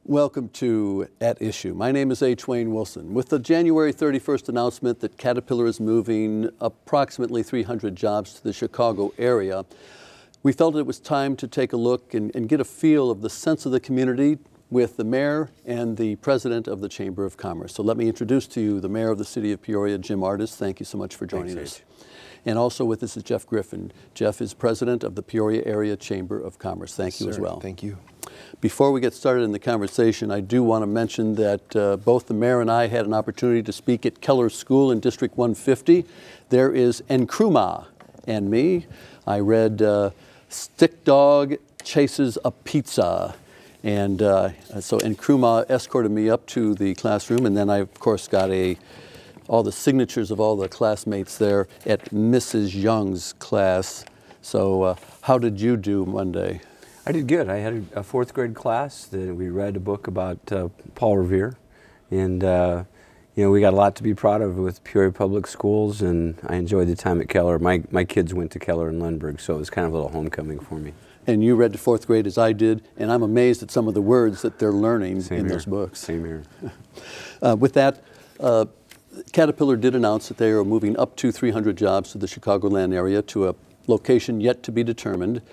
Welcome to At Issue. My name is H. Wayne Wilson. With the January 31st announcement that Caterpillar is moving approximately 300 jobs to the Chicago area, we felt it was time to take a look and get a feel of the sense of the community with the mayor and the president of the Chamber of Commerce. So let me introduce to you the mayor of the city of Peoria, Jim Ardis. Thank you so much for joining us. And also with us is Jeff Griffin. Jeff is president of the Peoria Area Chamber of Commerce. Thank you as well. Thank you. Before we get started in the conversation, I do want to mention that both the mayor and I had an opportunity to speak at Keller School in District 150. There is Nkrumah and me. I read Stick Dog Chases a Pizza. And so Nkrumah escorted me up to the classroom, and then I, of course, got all the signatures of all the classmates there at Mrs. Young's class. So how did you do Monday? I did good. I had a fourth grade class that we read a book about Paul Revere, and you know, we got a lot to be proud of with Peoria Public Schools, and I enjoyed the time at Keller. My kids went to Keller in Lundberg, so it was kind of a little homecoming for me. And you read the fourth grade as I did, and I'm amazed at some of the words that they're learning in those books. Same here. With that, Caterpillar did announce that they are moving up to 300 jobs to the Chicagoland area to a location yet to be determined.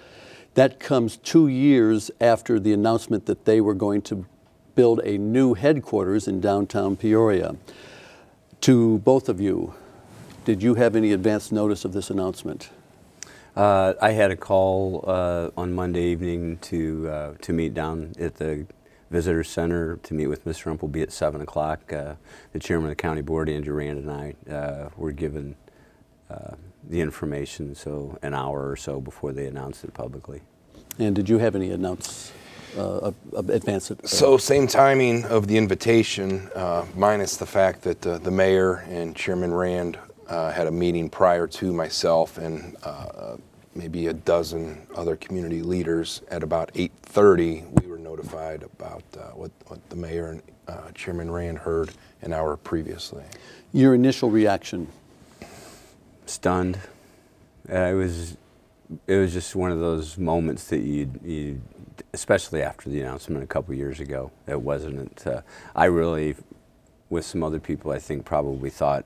That comes 2 years after the announcement that they were going to build a new headquarters in downtown Peoria. To both of you, did you have any advance notice of this announcement? I had a call on Monday evening to meet down at the Visitor Center to meet with Mr. Umpleby at 7 o'clock. The chairman of the county board, Andrew Rand, and I were given the information, so an hour or so before they announced it publicly. And did you have any advance? So same timing of the invitation, minus the fact that the mayor and Chairman Rand had a meeting prior to myself and maybe a dozen other community leaders. At about 8:30, we were notified about what the mayor and Chairman Rand heard an hour previously. Your initial reaction? Stunned. It was just one of those moments that you, especially after the announcement a couple years ago. It wasn't. I really, with some other people, I think probably thought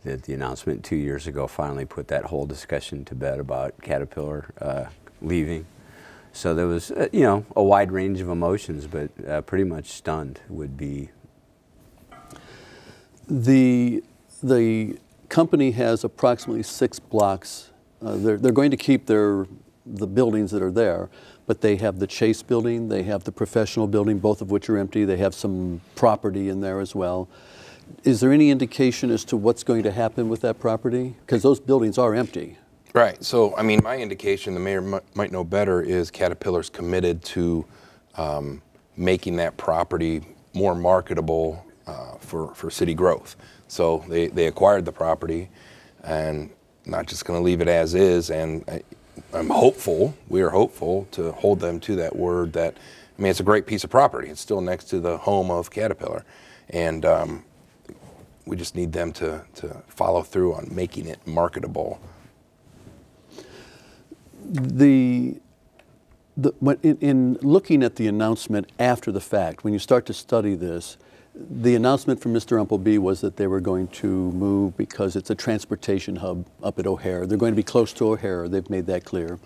that the announcement 2 years ago finally put that whole discussion to bed about Caterpillar leaving. So there was, you know, a wide range of emotions, but pretty much stunned would be. The company has approximately 6 blocks. They're going to keep the buildings that are there, but they have the Chase building, they have the professional building, both of which are empty. They have some property in there as well. Is there any indication as to what's going to happen with that property? Because those buildings are empty. Right. So, I mean, my indication, the mayor might know better, is Caterpillar's committed to making that property more marketable for city growth. So they acquired the property and not just going to leave it as is. And I'm hopeful, we are hopeful to hold them to that word that, I mean, it's a great piece of property. It's still next to the home of Caterpillar. And we just need them to follow through on making it marketable. In looking at the announcement after the fact, when you start to study this, the announcement from Mr. Umpleby was that they were going to move because it's a transportation hub up at O'Hare. They're going to be close to O'Hare. They've made that clear.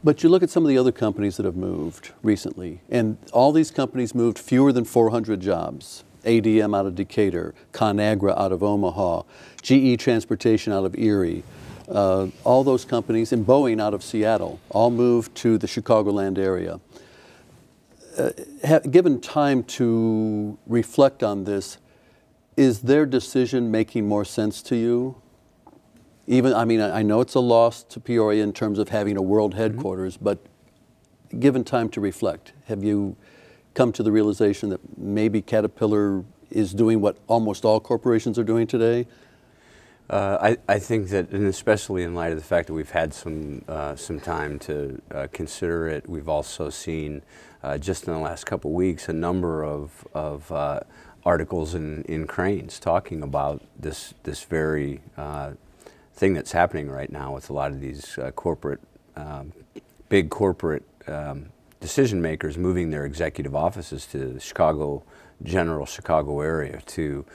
But you look at some of the other companies that have moved recently, and all these companies moved fewer than 400 jobs. ADM out of Decatur, ConAgra out of Omaha, GE Transportation out of Erie, all those companies, and Boeing out of Seattle, all moved to the Chicagoland area. Given time to reflect on this, is their decision making more sense to you? Even, I mean, I know it's a loss to Peoria in terms of having a world headquarters, but given time to reflect, have you come to the realization that maybe Caterpillar is doing what almost all corporations are doing today? I think that, and especially in light of the fact that we've had some time to consider it, we've also seen just in the last couple of weeks a number of articles in Crain's talking about this very thing that's happening right now with a lot of these big corporate decision makers moving their executive offices to the general Chicago area to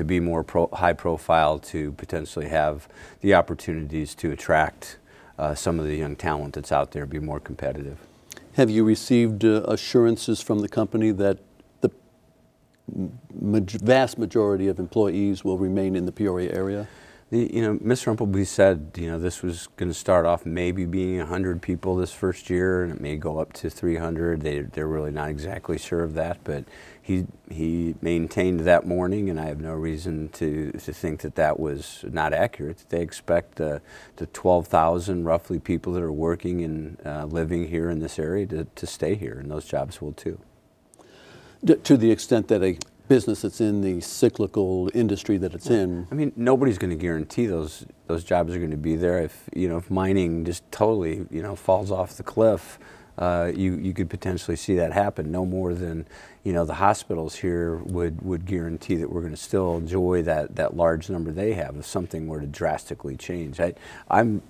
be more high profile, to potentially have the opportunities to attract some of the young talent that's out there, be more competitive. Have you received assurances from the company that the vast majority of employees will remain in the Peoria area? Mr. Umpleby said, this was going to start off maybe being 100 people this first year, and it may go up to 300. They're really not exactly sure of that, but he maintained that morning, and I have no reason to think that that was not accurate. They expect the 12,000 roughly people that are working and living here in this area to stay here, and those jobs will too. To the extent that a business that's in the cyclical industry that it's in. I mean, nobody's going to guarantee those jobs are going to be there. If mining just totally falls off the cliff, you could potentially see that happen. No more than the hospitals here would guarantee that we're going to still enjoy that large number they have if something were to drastically change. I'm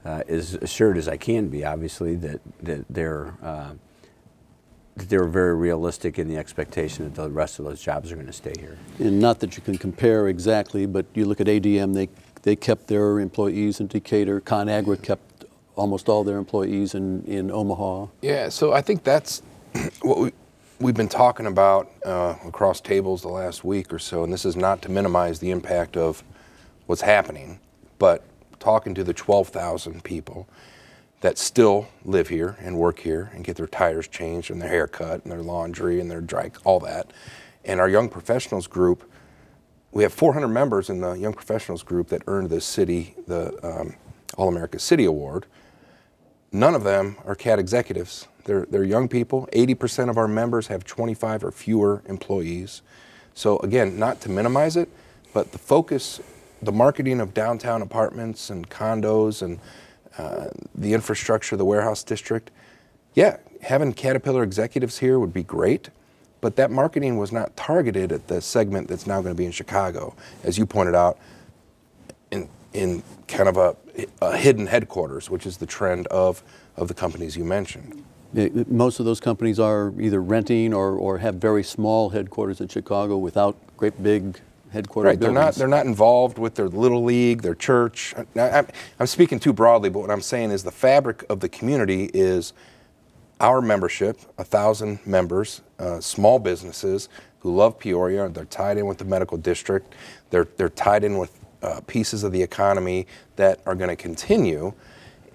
as assured as I can be, obviously, that they're very realistic in the expectation that the rest of those jobs are going to stay here. And not that you can compare exactly, but you look at ADM, they kept their employees in Decatur. ConAgra kept almost all their employees in Omaha. Yeah, so I think that's what we've been talking about across tables the last week or so, and this is not to minimize the impact of what's happening, but talking to the 12,000 people that still live here and work here and get their tires changed and their hair cut and their laundry and their dry, all that. And our Young Professionals group, we have 400 members in the Young Professionals group that earned the All-America City Award. None of them are CAT executives. They're young people. 80% of our members have 25 or fewer employees. So again, not to minimize it, but the focus, the marketing of downtown apartments and condos and the infrastructure, the warehouse district, yeah, having Caterpillar executives here would be great, but that marketing was not targeted at the segment that's now going to be in Chicago, as you pointed out, in kind of a hidden headquarters, which is the trend of the companies you mentioned. Most of those companies are either renting or have very small headquarters in Chicago without great big headquarters buildings. They're not involved with their little league, their church. I'm speaking too broadly, but what I'm saying is the fabric of the community is our membership, 1,000 members, small businesses who love Peoria. They're tied in with the medical district. They're tied in with pieces of the economy that are going to continue.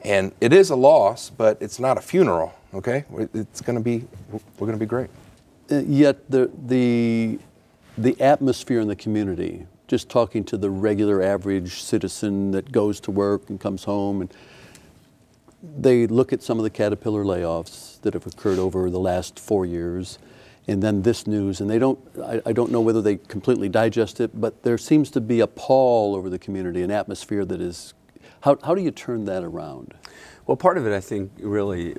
And it is a loss, but it's not a funeral. Okay, it's going to be. We're going to be great. Yet the atmosphere in the community, just talking to the regular average citizen that goes to work and comes home, and they look at some of the Caterpillar layoffs that have occurred over the last 4 years, and then this news, and I don't know whether they completely digest it, but there seems to be a pall over the community, an atmosphere that is, how do you turn that around? Well, part of it, I think, really,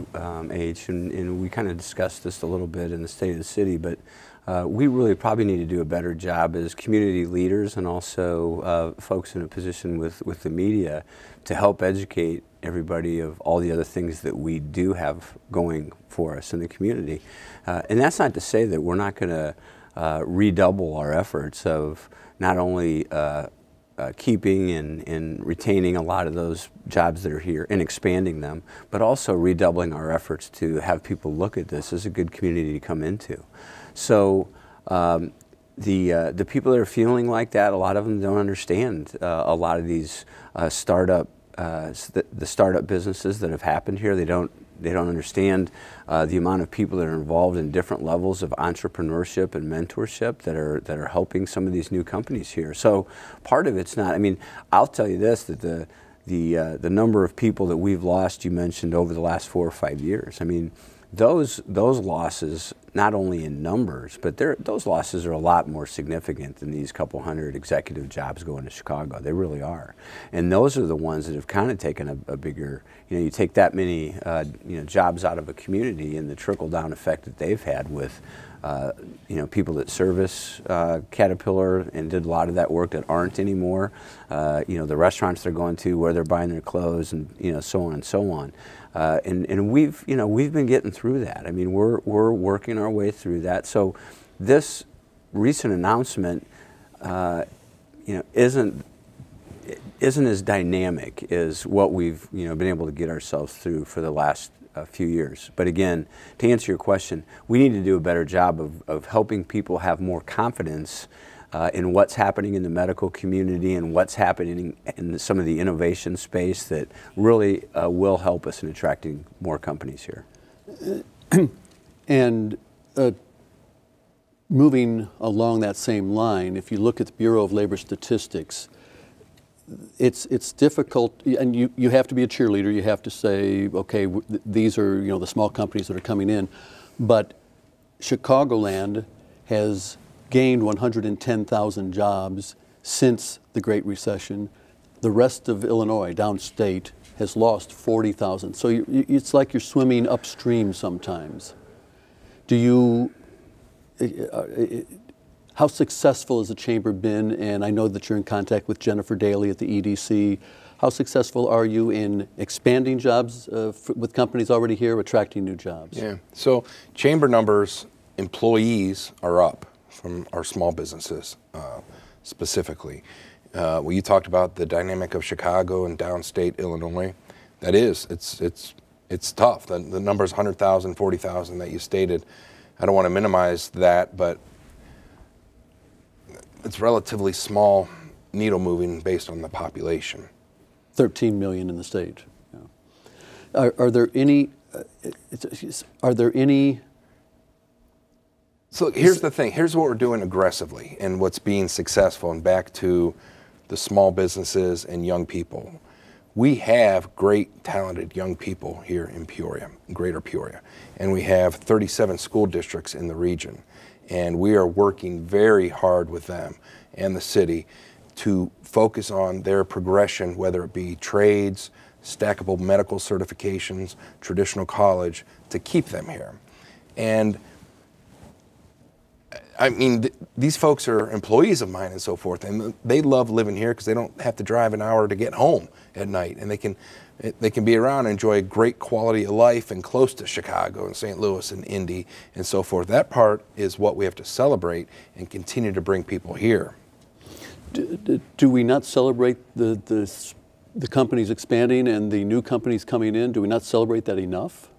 H, and we kind of discussed this a little bit in the State of the City, but we really probably need to do a better job as community leaders and also folks in a position with the media to help educate everybody of all the other things that we do have going for us in the community. And that's not to say that we're not going to redouble our efforts of not only keeping and retaining a lot of those jobs that are here and expanding them, but also redoubling our efforts to have people look at this as a good community to come into. So the people that are feeling like that, a lot of them don't understand a lot of these the startup businesses that have happened here. They don't understand the amount of people that are involved in different levels of entrepreneurship and mentorship that are helping some of these new companies here. So part of it's not. I mean, I'll tell you this: that the number of people that we've lost, you mentioned, over the last 4 or 5 years. I mean, those losses, not only in numbers, but those losses are a lot more significant than these couple hundred executive jobs going to Chicago. They really are. And those are the ones that have kind of taken a bigger, you take that many jobs out of a community and the trickle-down effect that they've had with people that service Caterpillar and did a lot of that work that aren't anymore, the restaurants they're going to, where they're buying their clothes, and so on and so on. And we've been getting through that. I mean, we're working our way through that. So this recent announcement, isn't as dynamic as what we've been able to get ourselves through for the last few years. But again, to answer your question, we need to do a better job of helping people have more confidence in what's happening in the medical community and what's happening in some of the innovation space that really will help us in attracting more companies here. And moving along that same line, if you look at the Bureau of Labor Statistics, it's difficult, and you have to be a cheerleader. You have to say, okay, these are the small companies that are coming in, but Chicagoland has gained 110,000 jobs since the Great Recession. The rest of Illinois, downstate, has lost 40,000. So it's like you're swimming upstream sometimes. How successful has the chamber been? And I know that you're in contact with Jennifer Daly at the EDC. How successful are you in expanding jobs with companies already here, attracting new jobs? Yeah, so chamber numbers, employees are up from our small businesses specifically. Well, you talked about the dynamic of Chicago and downstate Illinois. It's tough. The numbers 100,000, 40,000 that you stated. I don't want to minimize that, but it's relatively small needle moving based on the population. 13 million in the state. Yeah. Are there any? So here's the thing. Here's what we're doing aggressively and what's being successful, and back to the small businesses and young people. We have great, talented young people here in Peoria, Greater Peoria, and we have 37 school districts in the region. And we are working very hard with them and the city to focus on their progression, whether it be trades, stackable medical certifications, traditional college, to keep them here. And I mean, these folks are employees of mine and so forth, and they love living here because they don't have to drive an hour to get home at night, and they can be around and enjoy great quality of life and close to Chicago and St. Louis and Indy and so forth. That part is what we have to celebrate and continue to bring people here. Do we not celebrate the companies expanding and the new companies coming in? Do we not celebrate that enough?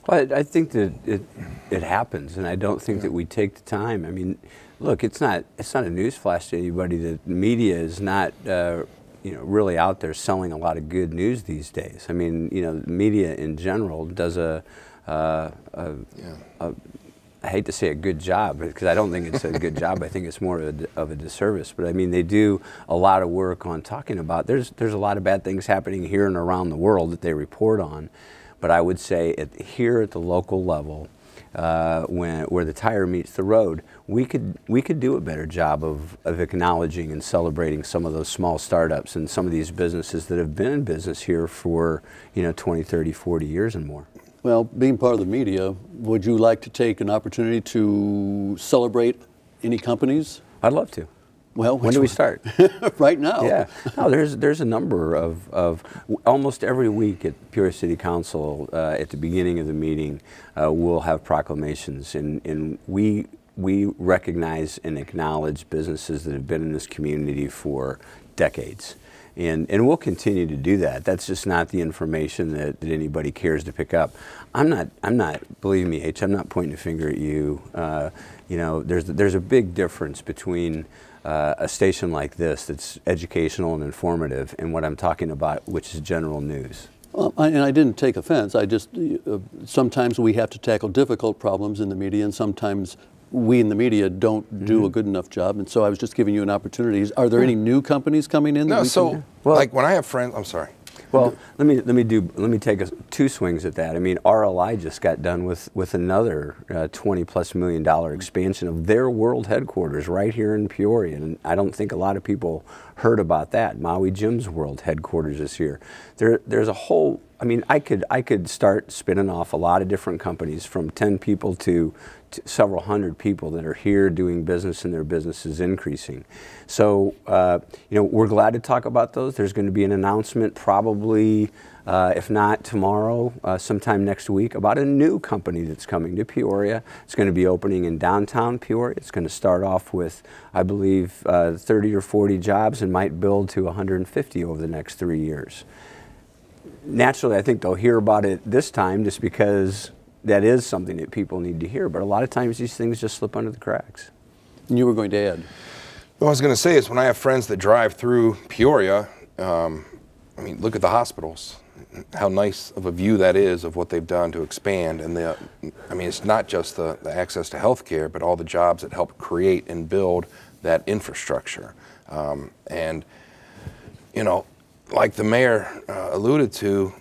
Well, I think that it happens, and I don't think that we take the time. I mean, look, it's not a newsflash to anybody that the media is not really out there selling a lot of good news these days. I mean, the media in general does I hate to say a good job, because I don't think it's a good job. I think it's more of a disservice. But I mean, they do a lot of work on talking about. There's a lot of bad things happening here and around the world that they report on. But I would say here at the local level, where the tire meets the road, we could do a better job of acknowledging and celebrating some of those small startups and some of these businesses that have been in business here for 20, 30, 40 years and more. Well, being part of the media, would you like to take an opportunity to celebrate any companies? I'd love to. Well, when do we start? Right now. Yeah. No, there's a number of almost every week at Peoria City Council at the beginning of the meeting, we'll have proclamations, and we recognize and acknowledge businesses that have been in this community for decades. And we'll continue to do that. That's just not the information that anybody cares to pick up. I'm not, believe me, H, I'm not pointing a finger at you. There's a big difference between a station like this that's educational and informative and what I'm talking about, which is general news. Well, and I didn't take offense. I just, sometimes we have to tackle difficult problems in the media, and sometimes we in the media don't do a good enough job, and so I was just giving you an opportunity. Are there any new companies coming in? No, so like when I have friends, I'm sorry. Well, let me take two swings at that. I mean, RLI just got done with another $20+ million expansion of their world headquarters right here in Peoria, and I don't think a lot of people heard about that. Maui Jim's world headquarters is here. There's a whole. I mean, I could start spinning off a lot of different companies, from 10 people to several hundred people that are here doing business, and their business is increasing. So, we're glad to talk about those. There's going to be an announcement probably if not tomorrow, sometime next week, about a new company that's coming to Peoria. It's going to be opening in downtown Peoria. It's going to start off with, I believe, 30 or 40 jobs and might build to 150 over the next 3 years. Naturally, I think they'll hear about it this time just because that is something that people need to hear. But a lot of times these things just slip under the cracks. And you were going to add? What I was going to say is when I have friends that drive through Peoria, I mean, look at the hospitals. How nice of a view that is of what they've done to expand. And I mean, it's not just the access to health care, but all the jobs that help create and build that infrastructure. And, you know, like the mayor alluded to,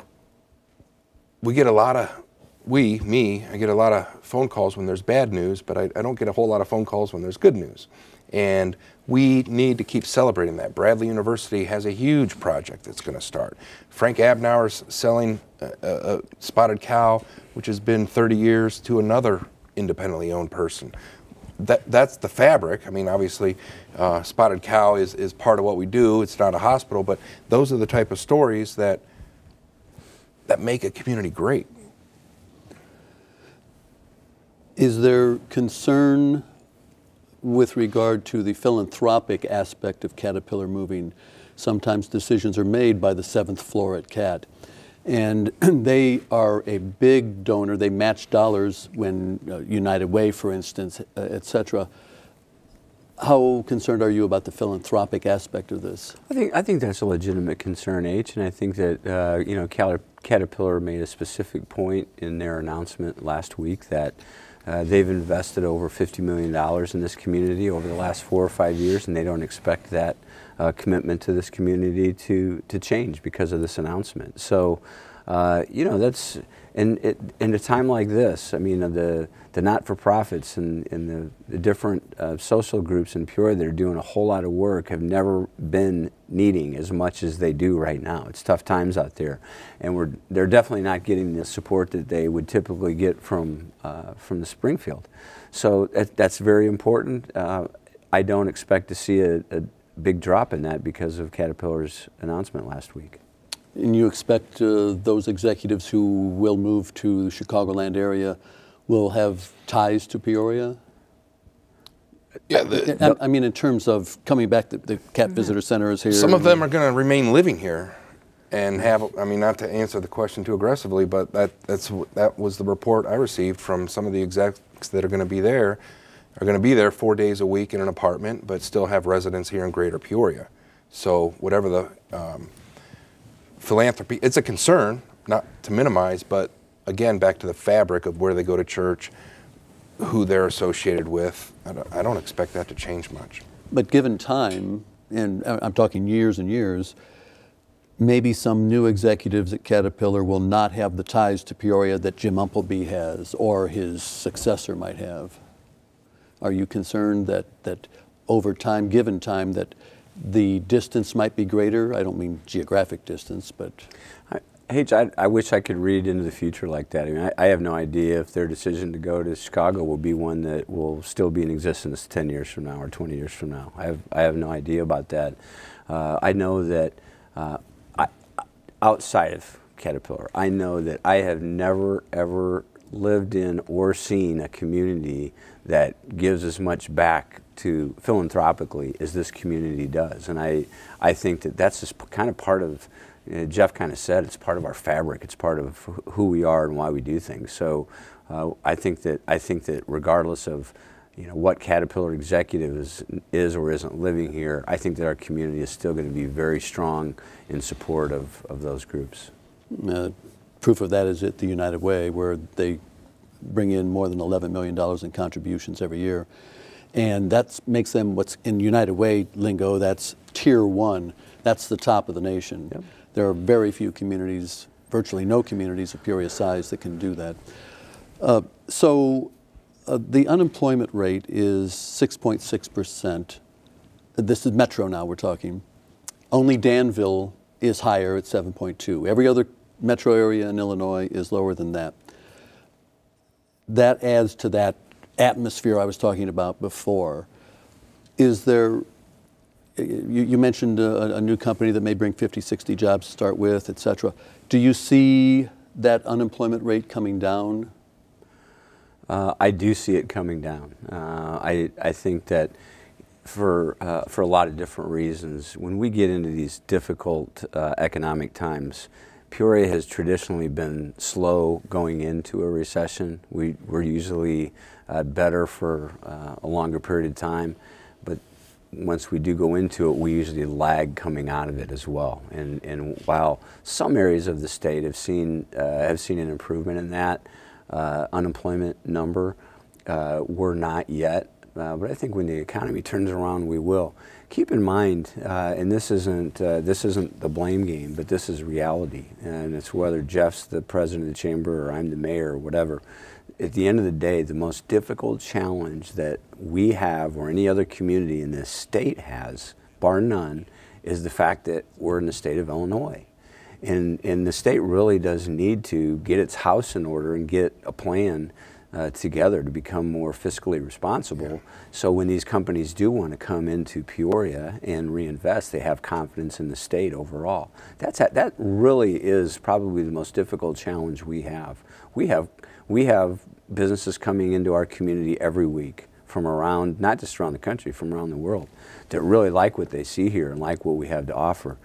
we get a lot of, I get a lot of phone calls when there's bad news, but I don't get a whole lot of phone calls when there's good news. And we need to keep celebrating that. Bradley University has a huge project that's going to start. Frank Abnauer's selling a Spotted Cow, which has been 30 years, to another independently owned person. That's the fabric. I mean, obviously, Spotted Cow is part of what we do. It's not a hospital, but those are the type of stories that make a community great. Is there concern with regard to the philanthropic aspect of Caterpillar moving? Sometimes decisions are made by the 7th floor at CAT, and they are a big donor. They match dollars when United Way, for instance, et cetera. How concerned are you about the philanthropic aspect of this? I think that's a legitimate concern, H, and I think that you know, Caterpillar made a specific point in their announcement last week that they've invested over $50 million in this community over the last 4 or 5 years, and they don't expect that commitment to this community to change because of this announcement. So, you know, that's in a time like this. I mean, the not-for-profits and the different social groups in Peoria that are doing a whole lot of work have never been needing as much as they do right now. It's tough times out there, and they're definitely not getting the support that they would typically get from the Springfield. So that's very important. I don't expect to see a big drop in that because of Caterpillar's announcement last week. And you expect those executives who will move to the Chicagoland area will have ties to Peoria? Yeah, I mean, in terms of coming back, the CAT Visitor Center is here. Some of them are going to remain living here and have, I mean, not to answer the question too aggressively, but that was the report I received from some of the execs that are going to be there 4 days a week in an apartment, but still have residence here in Greater Peoria. So whatever the philanthropy, it's a concern, not to minimize, but again, back to the fabric of where they go to church, who they're associated with. I don't expect that to change much. But given time, and I'm talking years and years, maybe some new executives at Caterpillar will not have the ties to Peoria that Jim Umpleby has or his successor might have. Are you concerned that over time, given time, that the distance might be greater? I don't mean geographic distance, but... I wish I could read into the future like that. I mean, I have no idea if their decision to go to Chicago will be one that will still be in existence 10 years from now or 20 years from now. I have no idea about that. I know that outside of Caterpillar, I know that I have never, ever lived in or seen a community that gives as much back to philanthropically as this community does. And I think that that's just kind of part of, Jeff kind of said, it's part of our fabric. It's part of who we are and why we do things. So I think that regardless of what Caterpillar executive is or isn't living here, I think that our community is still going to be very strong in support of those groups. Proof of that is at the United Way, where they bring in more than $11 million in contributions every year. And that makes them, what's in United Way lingo, that's tier 1. That's the top of the nation. Yep. There are very few communities, virtually no communities of Peoria size that can do that. The unemployment rate is 6.6%. This is Metro now we're talking. Only Danville is higher at 7.2. Every other metro area in Illinois is lower than that. That adds to that atmosphere I was talking about before. Is there, you mentioned a new company that may bring 50, 60 jobs to start with, et cetera. Do you see that unemployment rate coming down? I do see it coming down. I think that for a lot of different reasons, when we get into these difficult economic times, Peoria has traditionally been slow going into a recession. We're usually better for a longer period of time, but once we do go into it, we usually lag coming out of it as well. And while some areas of the state have seen an improvement in that unemployment number, we're not yet. But I think when the economy turns around, we will. Keep in mind, and this isn't the blame game, but this is reality. And it's whether Jeff's the president of the chamber or I'm the mayor or whatever. At the end of the day, the most difficult challenge that we have or any other community in this state has, bar none, is the fact that we're in the state of Illinois. And the state really does need to get its house in order and get a plan together to become more fiscally responsible. Yeah. So when these companies do want to come into Peoria and reinvest, they have confidence in the state overall. That really is probably the most difficult challenge we have. We have businesses coming into our community every week from around, not just around the country, from around the world, that really like what they see here and like what we have to offer.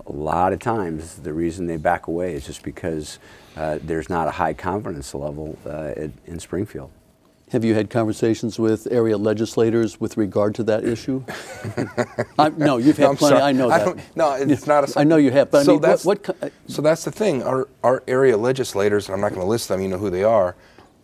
A lot of times the reason they back away is just because there's not a high confidence level in Springfield. Have you had conversations with area legislators with regard to that issue? No, you've had plenty. Sorry. I know that. No, it's not. I know you have, but so I mean, so that's the thing. Our area legislators, and I'm not going to list them. You know who they are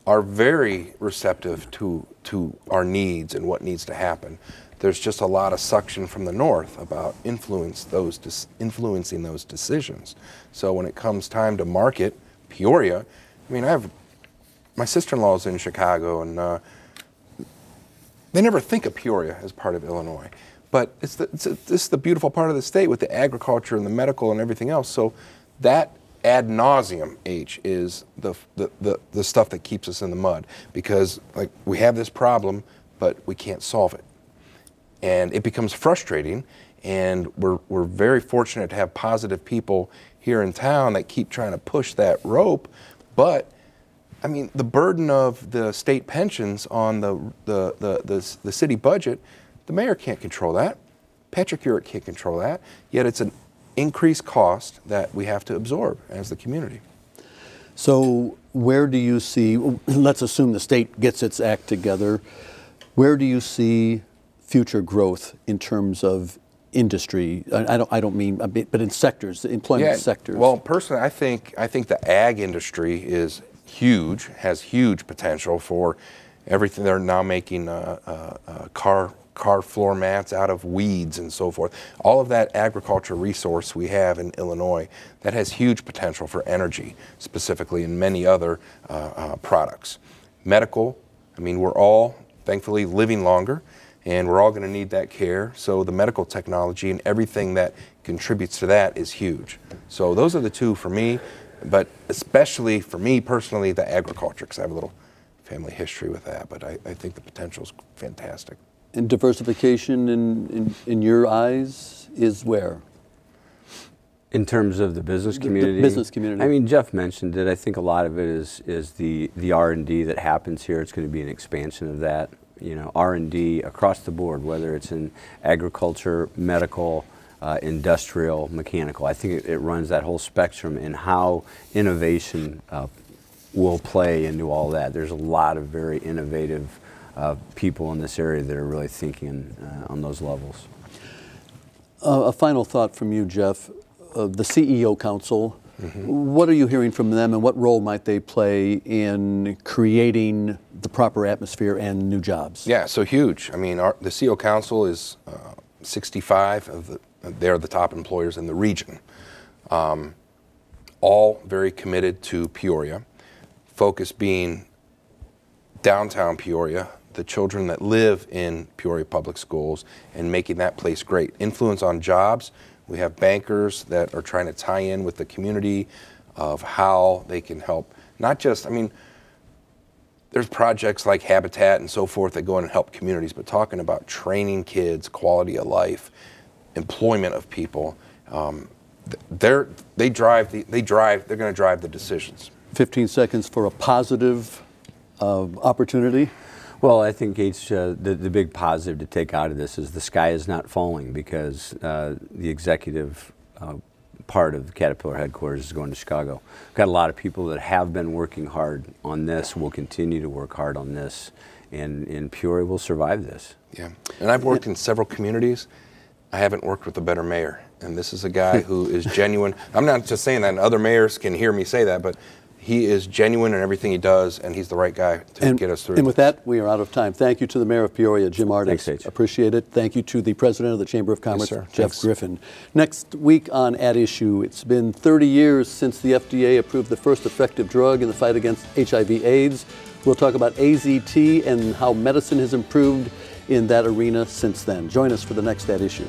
very receptive to our needs and what needs to happen. There's just a lot of suction from the north about influencing those decisions. So when it comes time to market Peoria, I mean, my sister-in-law's in Chicago, and they never think of Peoria as part of Illinois. But this is the beautiful part of the state with the agriculture and the medical and everything else. So that ad nauseum, H, is the stuff that keeps us in the mud, because like we have this problem, but we can't solve it. And it becomes frustrating, and we're very fortunate to have positive people here in town that keep trying to push that rope. But I mean, the burden of the state pensions on the city budget, the mayor can't control that. Patrick Urick can't control that. Yet it's an increased cost that we have to absorb as the community. So where do you see, let's assume the state gets its act together, where do you see future growth in terms of industry? I don't mean, but in sectors, employment sectors. Well, personally, I think the ag industry is huge, has huge potential for everything. They're now making car floor mats out of weeds and so forth. All of that agriculture resource we have in Illinois, that has huge potential for energy, specifically, and many other products. Medical, I mean, we're all thankfully living longer, and we're all going to need that care. So the medical technology and everything that contributes to that is huge. So those are the two for me, but especially for me personally, the agriculture, because I have a little family history with that, but I think the potential is fantastic. And diversification in your eyes is where? In terms of the business community? The business community. I mean, Jeff mentioned it. I think a lot of it is the R&D that happens here. It's going to be an expansion of that. You know, R&D across the board, whether it's in agriculture, medical, industrial, mechanical. I think it runs that whole spectrum in how innovation will play into all that. There's a lot of very innovative people in this area that are really thinking on those levels. A final thought from you, Jeff. The CEO Council, what are you hearing from them, and what role might they play in creating the proper atmosphere and new jobs? Yeah, so huge. I mean, the CEO Council is 65 they're the top employers in the region. All very committed to Peoria. Focus being downtown Peoria, the children that live in Peoria Public Schools, and making that place great. Influence on jobs. We have bankers that are trying to tie in with the community of how they can help. Not just, I mean, there's projects like Habitat and so forth that go in and help communities, but talking about training kids, quality of life, employment of people, they're going to drive the decisions. 15 seconds for a positive opportunity. Well, I think, H, the big positive to take out of this is the sky is not falling, because the executive part of Caterpillar headquarters is going to Chicago. We've got a lot of people that have been working hard on this, will continue to work hard on this, and Peoria will survive this. Yeah, and I've worked in several communities. I haven't worked with a better mayor, and this is a guy who is genuine. I'm not just saying that, and other mayors can hear me say that, but he is genuine in everything he does, and he's the right guy to get us through. And with that, we are out of time. Thank you to the Mayor of Peoria, Jim Ardis. Thanks, H. Appreciate it. Thank you to the President of the Chamber of Commerce, Yes, sir. Jeff Thanks. Griffin. Next week on At Issue, it's been 30 years since the FDA approved the first effective drug in the fight against HIV/AIDS. We'll talk about AZT and how medicine has improved in that arena since then. Join us for the next At Issue.